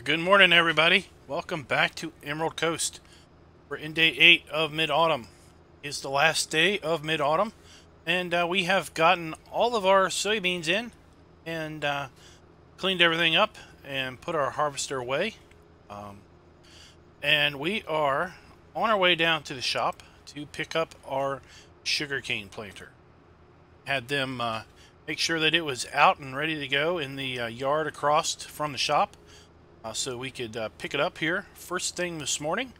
Good morning, everybody. Welcome back to Emerald Coast. We're in day 8 of mid-autumn. It's the last day of mid-autumn, and we have gotten all of our soybeans in and cleaned everything up and put our harvester away. And we are on our way down to the shop to pick up our sugarcane planter. Had them make sure that it was out and ready to go in the yard across from the shop. So we could pick it up here first thing this morning,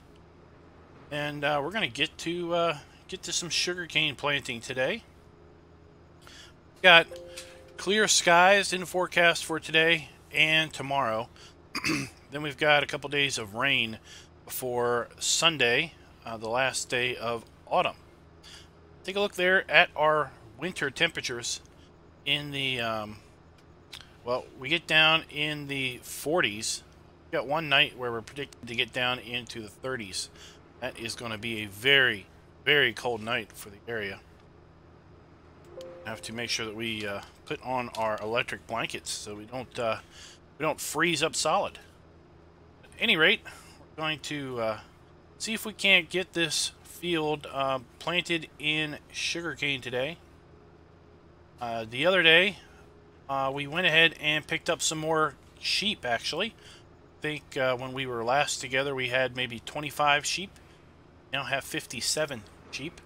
and we're going to get to some sugarcane planting today. Got clear skies in forecast for today and tomorrow. Then we've got a couple days of rain before Sunday, the last day of autumn. Take a look there at our winter temperatures in the well, we get down in the 40s. We got one night where we're predicted to get down into the 30s. That is going to be a very, very cold night for the area. Have to make sure that we put on our electric blankets so we don't freeze up solid. At any rate, we're going to see if we can't get this field planted in sugarcane today. The other day, we went ahead and picked up some more sheep, actually. I think when we were last together, we had maybe 25 sheep. Now have 57 sheep.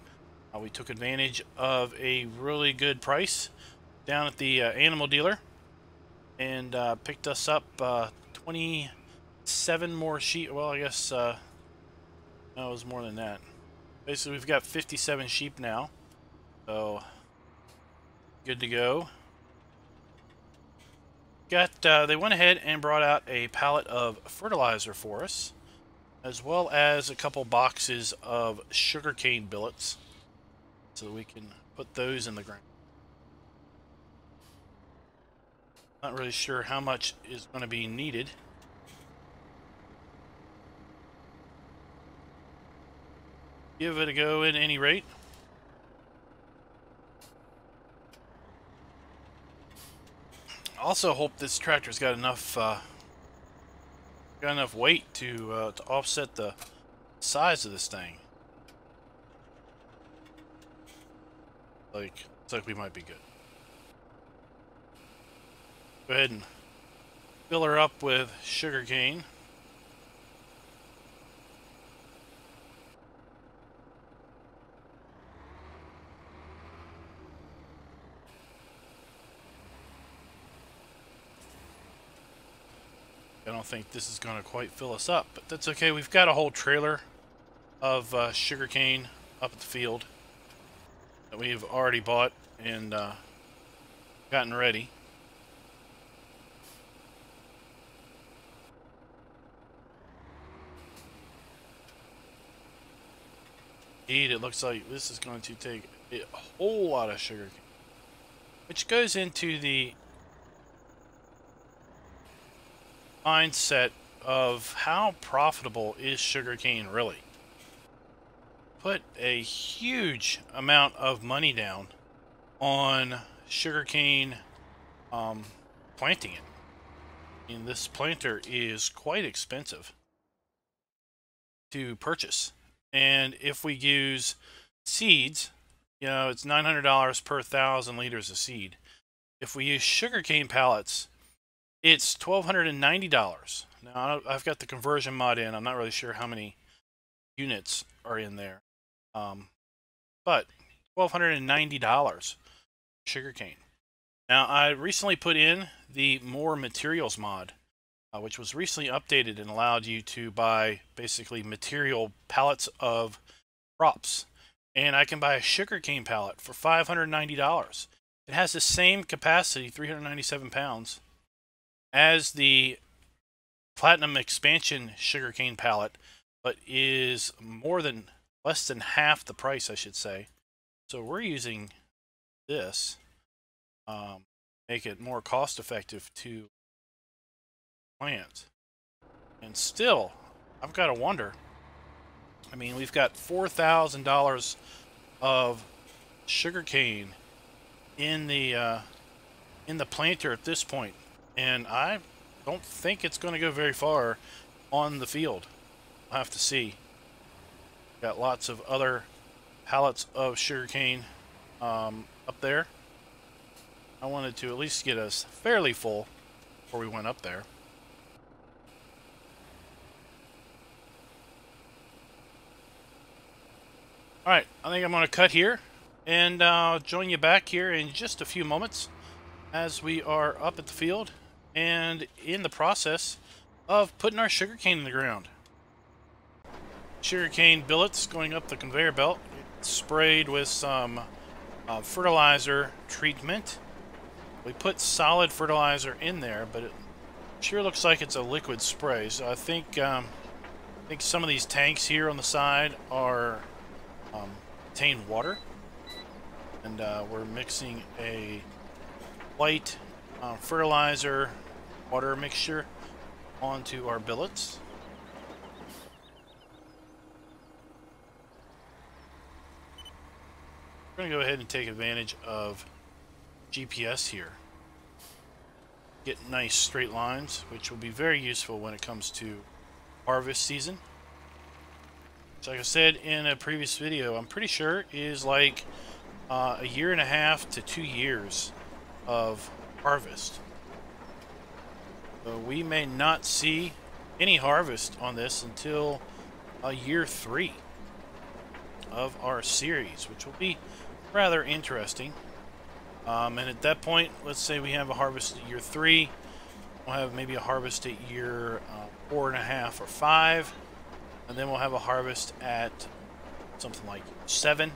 We took advantage of a really good price down at the animal dealer and picked us up 27 more sheep. Well, I guess no, it was more than that. Basically, we've got 57 sheep now. So, good to go. They went ahead and brought out a pallet of fertilizer for us, as well as a couple boxes of sugarcane billets, so that we can put those in the ground. Not really sure how much is going to be needed. Give it a go at any rate. Also hope this tractor's got enough weight to offset the size of this thing. Looks like we might be good. Go ahead and fill her up with sugarcane. I don't think this is going to quite fill us up, but that's okay. We've got a whole trailer of sugarcane up at the field that we've already bought and gotten ready. Indeed, it looks like this is going to take a whole lot of sugarcane, which goes into the mindset of how profitable is sugarcane really. Put a huge amount of money down on sugarcane planting it. I mean, this planter is quite expensive to purchase, and if we use seeds, you know, it's $900 per 1,000 liters of seed. If we use sugarcane pallets, it's $1,290. Now, I've got the conversion mod in. I'm not really sure how many units are in there. But $1,290 sugarcane. Now, I recently put in the More Materials mod, which was recently updated and allowed you to buy basically material pallets of crops. And I can buy a sugarcane pallet for $590. It has the same capacity, 397 pounds, as the Platinum Expansion sugarcane pallet, but is less than half the price, I should say. So we're using this, make it more cost effective to plant. And still, I've got to wonder. I mean, we've got $4,000 of sugarcane in the planter at this point. And I'm don't think it's going to go very far on the field. We'll have to see. Got lots of other pallets of sugarcane up there. I wanted to at least get us fairly full before we went up there. Alright, I think I'm going to cut here and join you back here in just a few moments as we are up at the field and in the process of putting our sugarcane in the ground. Sugarcane billets going up the conveyor belt, sprayed with some fertilizer treatment. We put solid fertilizer in there, but it sure looks like it's a liquid spray. So I think some of these tanks here on the side are contain water, and we're mixing a light fertilizer water mixture onto our billets. We're going to go ahead and take advantage of GPS here. Get nice straight lines, which will be very useful when it comes to harvest season. So like I said in a previous video, I'm pretty sure is like a year and a half to 2 years of harvest. So we may not see any harvest on this until year 3 of our series, which will be rather interesting. And at that point, let's say we have a harvest at year 3, we'll have maybe a harvest at year 4.5 or 5, and then we'll have a harvest at something like 7,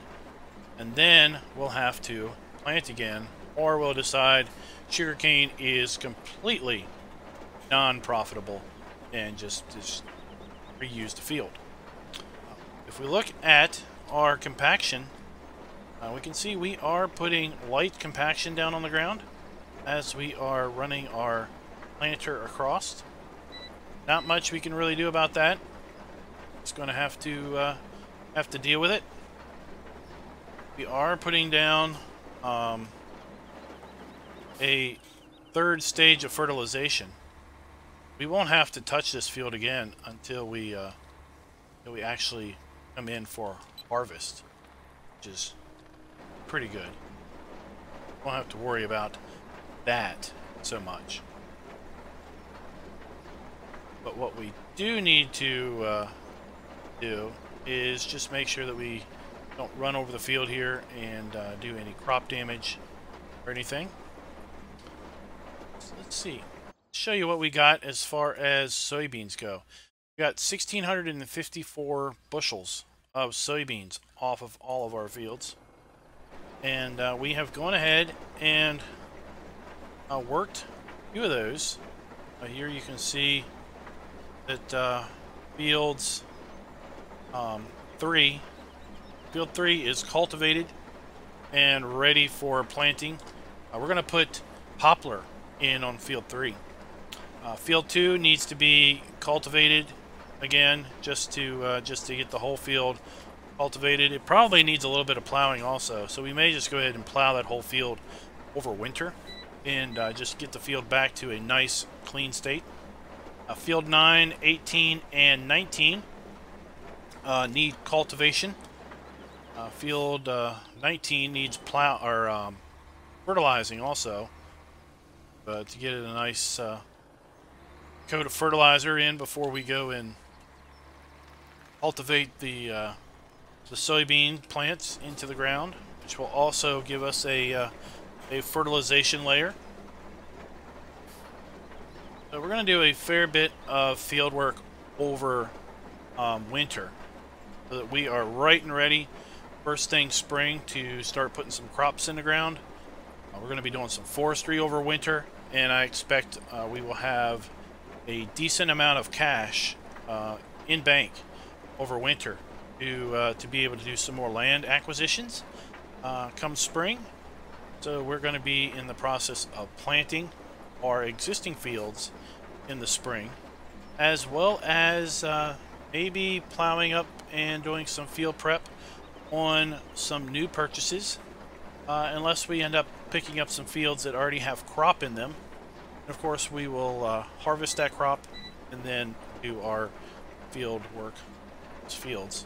and then we'll have to plant again, or we'll decide sugarcane is completely non-profitable and just reuse the field. If we look at our compaction, we can see we are putting light compaction down on the ground as we are running our planter across. Not much we can really do about that. Just going to have to deal with it. We are putting down a third stage of fertilization. We won't have to touch this field again until we actually come in for harvest, which is pretty good. Won't have to worry about that so much. But what we do need to do is just make sure that we don't run over the field here and do any crop damage or anything. So let's see. Show you what we got as far as soybeans go. We got 1,654 bushels of soybeans off of all of our fields. And we have gone ahead and worked a few of those. Here you can see that field 3 is cultivated and ready for planting. We're going to put poplar in on field 3. Field 2 needs to be cultivated again, just to get the whole field cultivated. It probably needs a little bit of plowing also, so we may just go ahead and plow that whole field over winter and just get the field back to a nice clean state. Field 9, 18, and 19 need cultivation. Field 19 needs fertilizing also, to get it a nice coat of fertilizer in before we go and cultivate the soybean plants into the ground, which will also give us a fertilization layer. So we're going to do a fair bit of field work over winter, so that we are right and ready first thing spring to start putting some crops in the ground. We're going to be doing some forestry over winter, and I expect we will have a decent amount of cash in bank over winter to be able to do some more land acquisitions come spring. So we're going to be in the process of planting our existing fields in the spring, as well as maybe plowing up and doing some field prep on some new purchases, unless we end up picking up some fields that already have crop in them Of course, we will harvest that crop and then do our field work, fields.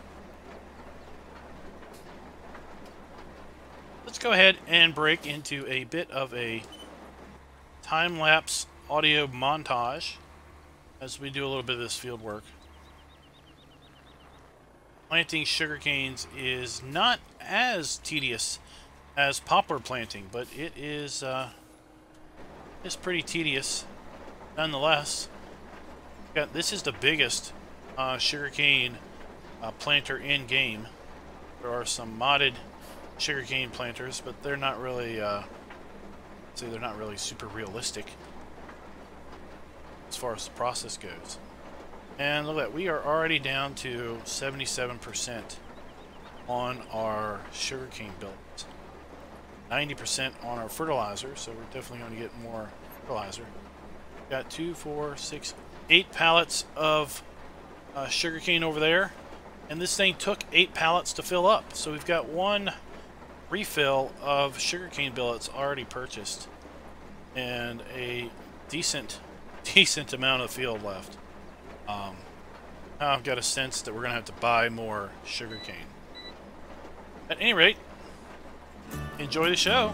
Let's go ahead and break into a bit of a time-lapse audio montage as we do a little bit of this field work. Planting sugar canes is not as tedious as poplar planting, but it is it's pretty tedious nonetheless. This is the biggest sugarcane planter in game. There are some modded sugarcane planters, but they're not really they're not really super realistic as far as the process goes. And look at that, we are already down to 77% on our sugarcane builds, 90% on our fertilizer, so we're definitely going to get more fertilizer. Got 2, 4, 6, 8 pallets of sugarcane over there, and this thing took 8 pallets to fill up, so we've got one refill of sugarcane billets already purchased and a decent amount of field left. I've got a sense that we're going to have to buy more sugarcane. At any rate, enjoy the show.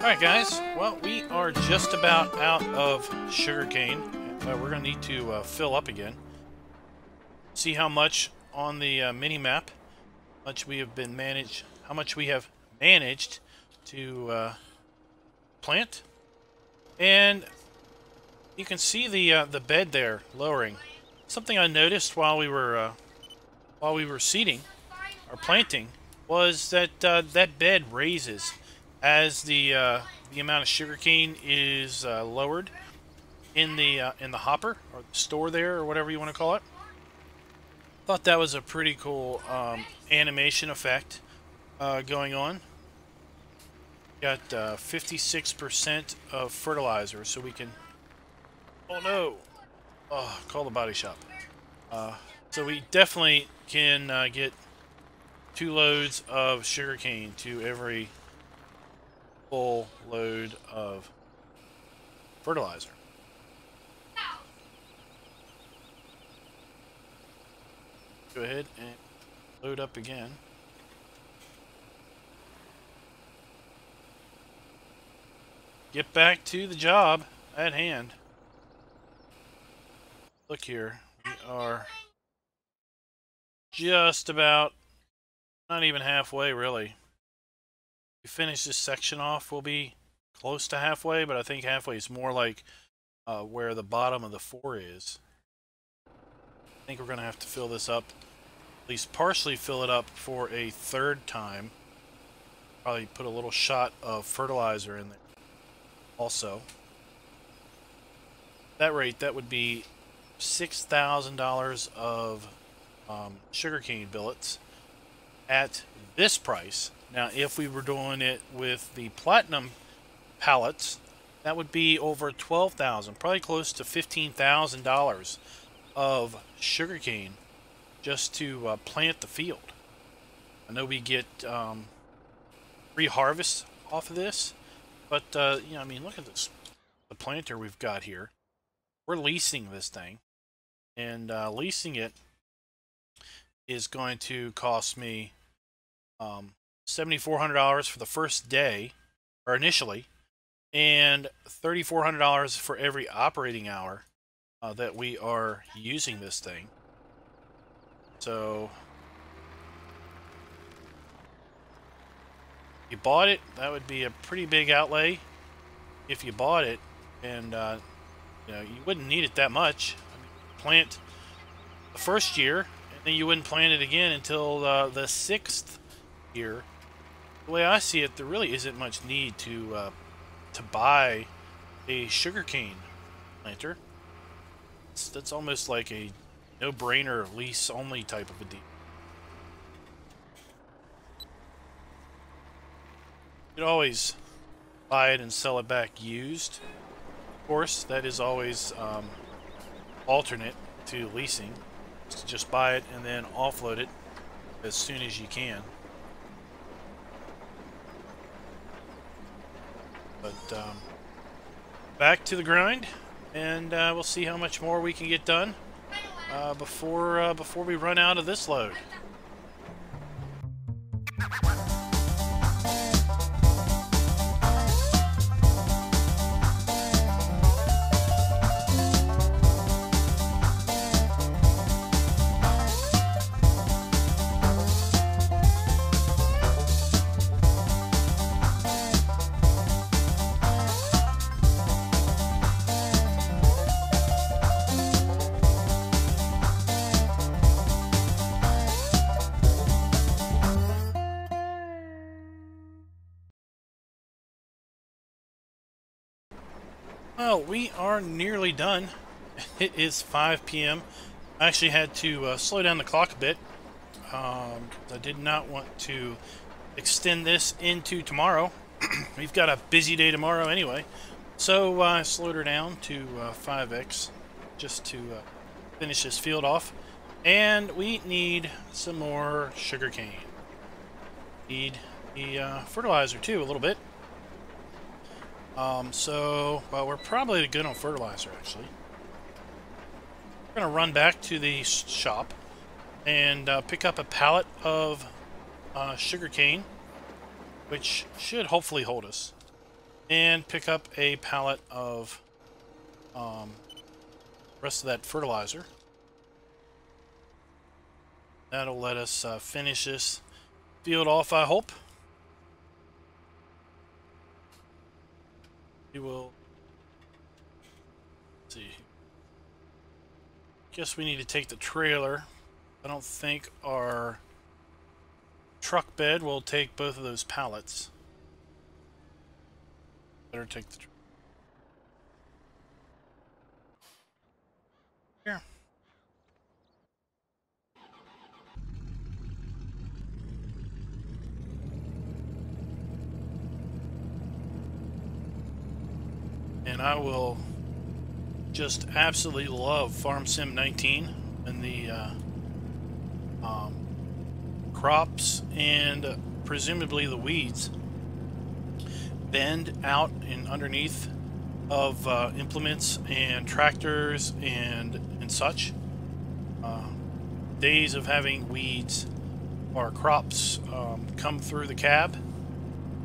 Alright guys, well, we are just about out of sugarcane. We're going to need to fill up again. See how much on the mini-map, how much we have managed to plant. And you can see the bed there lowering. Something I noticed while we were seeding or planting was that that bed raises as the amount of sugarcane is lowered in the hopper or the store there, or whatever you want to call it. Thought that was a pretty cool animation effect going on. Got 56% of fertilizer, so we can. Oh no! Oh, call the body shop. So we definitely can get 2 loads of sugarcane to every full load of fertilizer. Go ahead and load up again. Get back to the job at hand. Look here, we are just about, not even halfway really. We finish this section off, we'll be close to halfway, but I think halfway is more like where the bottom of the 4 is. I think we're going to have to fill this up, at least partially fill it up for a 3rd time. Probably put a little shot of fertilizer in there also. At that rate, that would be $6,000 of sugarcane billets at this price. Now, if we were doing it with the platinum pallets, that would be over $12,000, probably close to $15,000 of sugarcane just to plant the field. I know we get free harvest off of this, but you know, I mean, look at this, the planter we've got here. We're leasing this thing, and leasing it is going to cost me $7,400 for the first day, or initially, and $3,400 for every operating hour that we are using this thing. So, if you bought it, that would be a pretty big outlay if you bought it, and you know, you wouldn't need it that much. I mean, plant the first year, and then you wouldn't plant it again until the 6th year. The way I see it, there really isn't much need to buy a sugarcane planter. That's almost like a no-brainer, lease-only type of a deal. You could always buy it and sell it back used. Of course, that is always alternate to leasing. Just buy it and then offload it as soon as you can. But back to the grind, and we'll see how much more we can get done before we run out of this load. Well, we are nearly done. It is 5 p.m. I actually had to slow down the clock a bit. I did not want to extend this into tomorrow. We've got a busy day tomorrow anyway. So I slowed her down to 5x just to finish this field off. And we need some more sugarcane. Need the fertilizer too, a little bit. Well, we're probably good on fertilizer, actually. We're going to run back to the shop and pick up a pallet of sugarcane, which should hopefully hold us, and pick up a pallet of rest of that fertilizer. That'll let us finish this field off, I hope. We will see. Guess we need to take the trailer. I don't think our truck bed will take both of those pallets. Better take the here. And I will just absolutely love Farm Sim 19 and the crops and presumably the weeds bend out and underneath of implements and tractors and such. Days of having weeds or crops come through the cab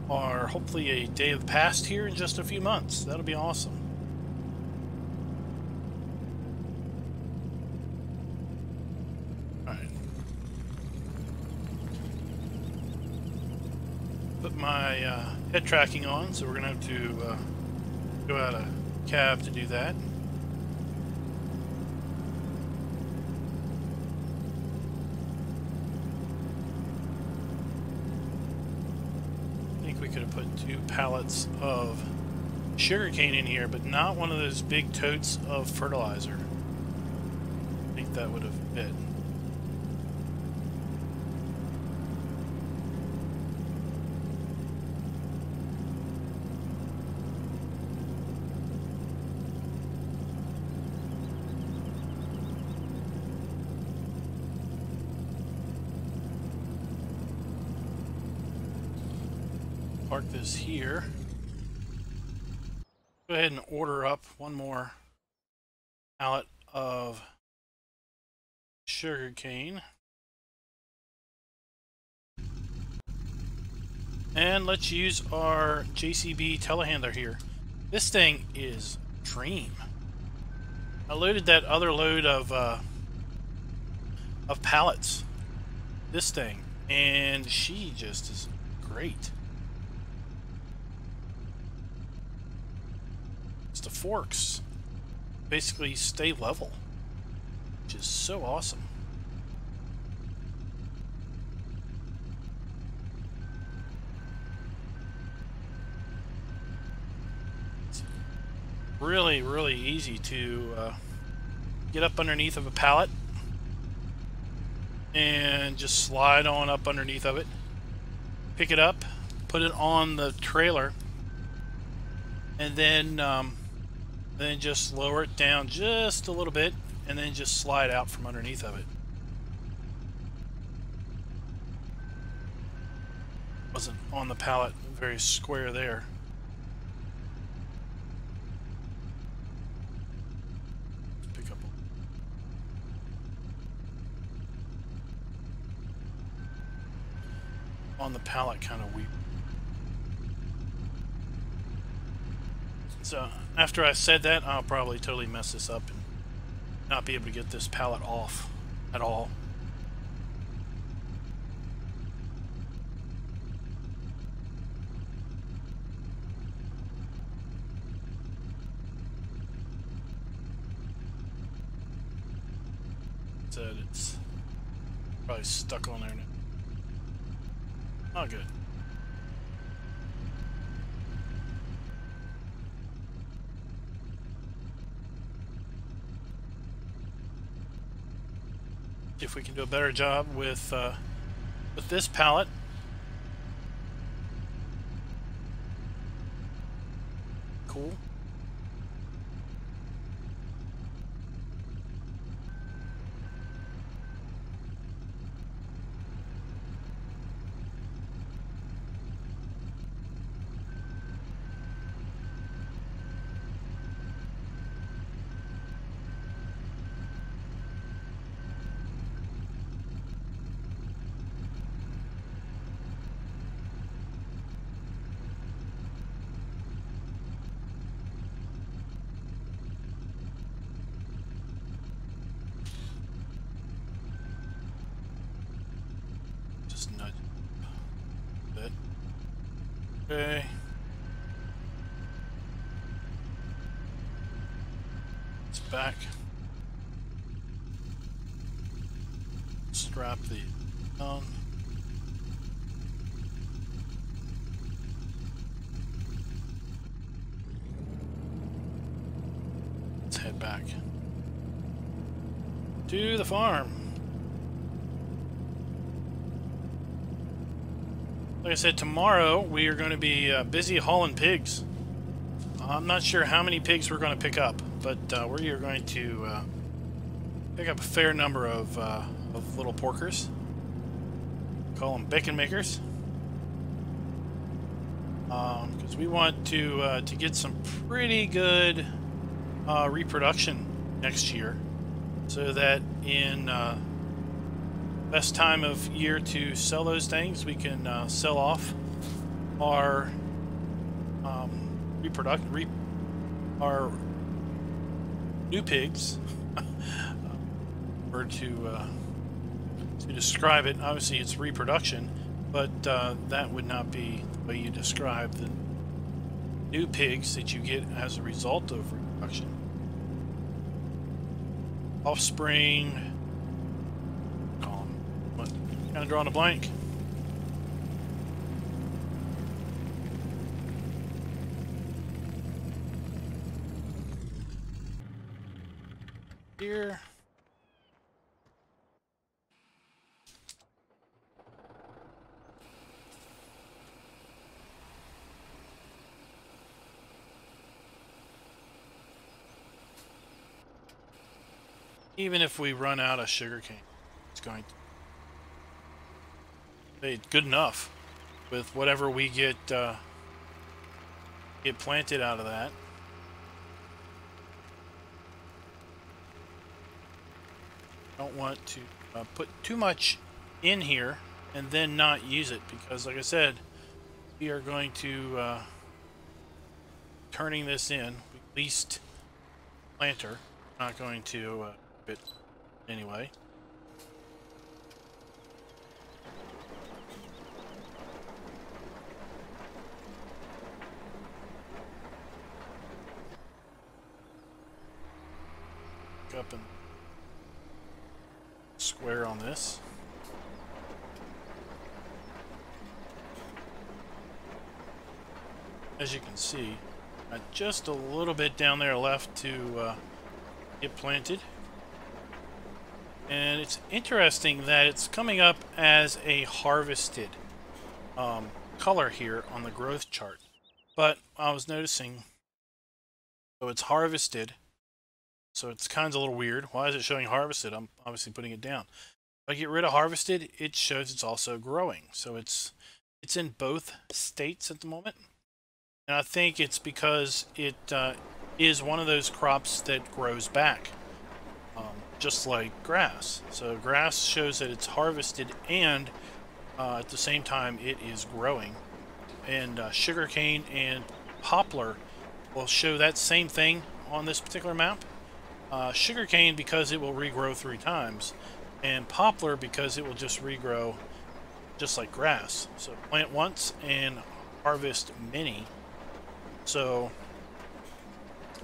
are hopefully a day of the past here in just a few months. That'll be awesome. Alright. Put my head tracking on, so we're going to have to go out of cab to do that. We could have put 2 pallets of sugarcane in here, but not one of those big totes of fertilizer. I think that would have fit. park this here. Go ahead and order up one more pallet of sugar cane. And let's use our JCB telehandler here. This thing is a dream. I loaded that other load of pallets, this thing, and she just is great. It's the forks basically stay level, which is so awesome. It's really, really easy to get up underneath of a pallet and just slide on up underneath of it, pick it up, put it on the trailer, and then just lower it down just a little bit, and then just slide out from underneath of it. Wasn't on the pallet very square there. Pick up on the pallet, kind of weak. So after I said that, I'll probably totally mess this up and not be able to get this pallet off at all. So it's probably stuck on there now. Oh, good. If we can do a better job with this pallet. Cool. Nudge a bit. Okay. It's back. Strap the on. Let's head back to the farm. Like I said, tomorrow we are going to be busy hauling pigs. I'm not sure how many pigs we're going to pick up, but we are going to pick up a fair number of little porkers. Call them bacon makers, because we want to get some pretty good reproduction next year, so that in best time of year to sell those things, we can sell off our our new pigs. Or to describe it, obviously it's reproduction, but that would not be the way you describe the new pigs that you get as a result of reproduction. Offspring. Kind of drawing a blank. Here. Even if we run out of sugarcane, it's going to be good enough. with whatever we get planted out of that. Don't want to put too much in here and then not use it, because like I said, we are going to turning this in. We leased planter, not going to it anyway. Up and square on this. As you can see, just a little bit down there left to get planted. And it's interesting that it's coming up as a harvested color here on the growth chart. But I was noticing, so it's harvested. So it's kind of a little weird. Why is it showing harvested? I'm obviously putting it down. If I get rid of harvested, it shows it's also growing. So it's in both states at the moment. And I think it's because it is one of those crops that grows back, just like grass. So grass shows that it's harvested and at the same time it is growing. And sugarcane and poplar will show that same thing on this particular map. Sugarcane because it will regrow 3 times, and poplar because it will just regrow just like grass. So plant once and harvest many. So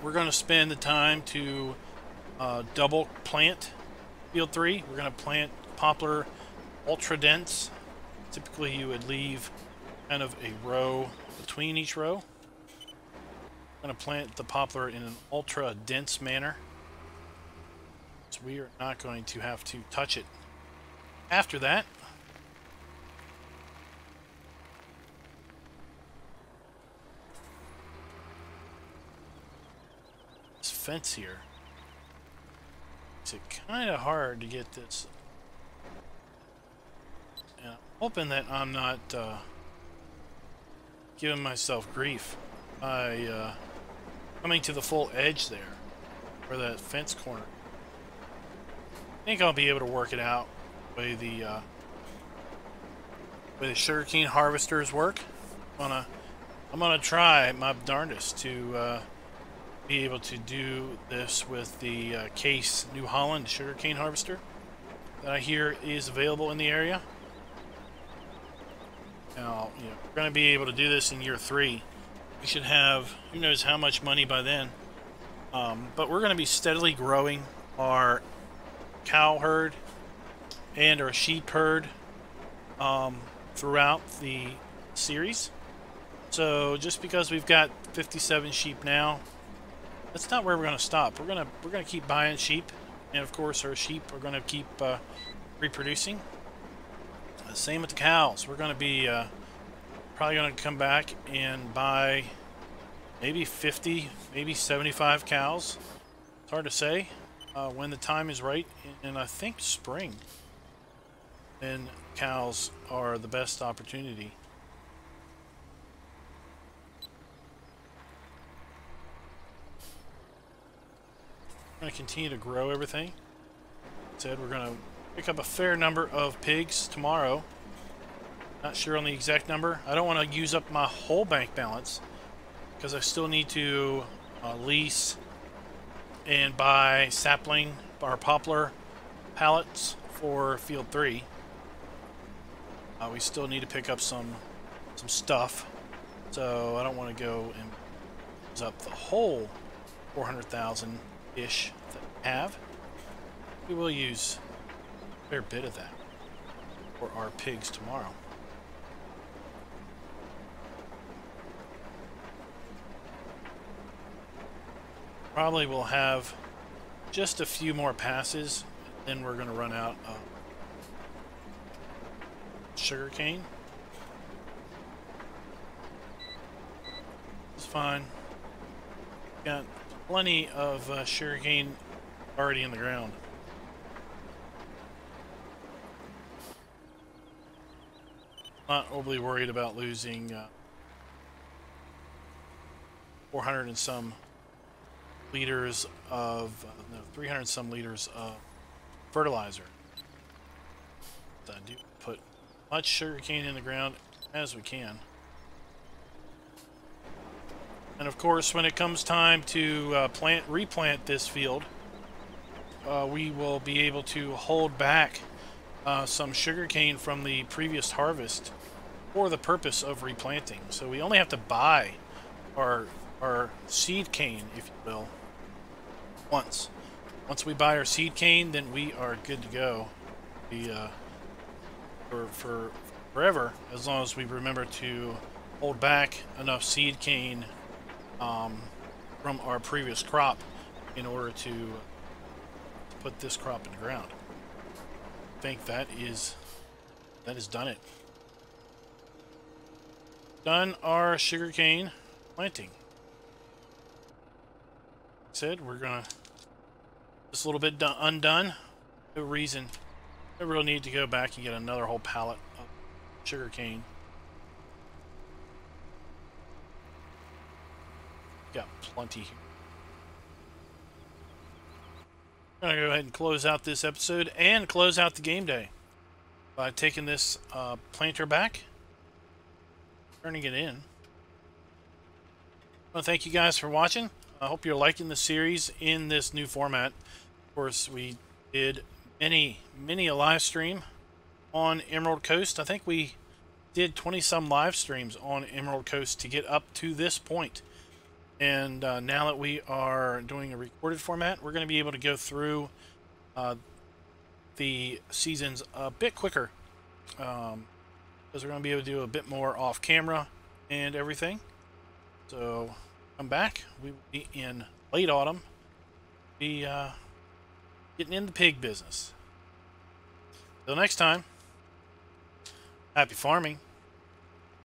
we're going to spend the time to double plant field 3. We're going to plant poplar ultra dense. Typically you would leave kind of a row between each row. I'm going to plant the poplar in an ultra dense manner. So we are not going to have to touch it. After that, this fence here, it's kind of hard to get this. And I'm hoping that I'm not giving myself grief by coming to the full edge there, or that fence corner. I think I'll be able to work it out the way the sugarcane harvesters work. I'm gonna try my darndest to be able to do this with the Case New Holland sugarcane harvester that I hear is available in the area. Now, we're going to be able to do this in year 3. We should have who knows how much money by then. But we're going to be steadily growing our cow herd and our sheep herd throughout the series. So just because we've got 57 sheep now, that's not where we're going to stop. We're going to keep buying sheep, and of course our sheep are going to keep reproducing. Same with the cows. We're going to be probably going to come back and buy maybe 50, maybe 75 cows. It's hard to say when the time is right, and I think spring, and cows are the best opportunity. We're going to continue to grow everything. Like I said, we're going to pick up a fair number of pigs tomorrow. Not sure on the exact number. I don't want to use up my whole bank balance because I still need to lease and buy sapling or poplar pallets for field 3. We still need to pick up some stuff, so I don't want to go and use up the whole 400,000-ish that we have. We will use a fair bit of that for our pigs tomorrow. Probably will have just a few more passes, then we're going to run out of sugarcane. It's fine. Got plenty of sugarcane already in the ground. Not overly worried about losing 400 and some liters of, no, 300 and some liters of fertilizer. I do put much sugarcane in the ground as we can. And of course, when it comes time to replant this field, we will be able to hold back some sugarcane from the previous harvest for the purpose of replanting. So we only have to buy our seed cane, if you will, once. Once we buy our seed cane, then we are good to go. For forever, as long as we remember to hold back enough seed cane from our previous crop in order to put this crop in the ground. I think that is done it. Done our sugarcane planting. Like I said, we're gonna just a little bit undone. No reason, no real need to go back and get another whole pallet of sugarcane. Got plenty here. I'm gonna go ahead and close out this episode and close out the game day by taking this planter back, turning it in. Well, thank you guys for watching. I hope you're liking the series in this new format. Of course, we did many a live stream on Emerald Coast. I think we did 20-some live streams on Emerald Coast to get up to this point. And now that we are doing a recorded format, we're going to be able to go through the seasons a bit quicker, because we're going to be able to do a bit more off camera and everything. So come back. We will be in late autumn. Be getting in the pig business. Till next time, happy farming.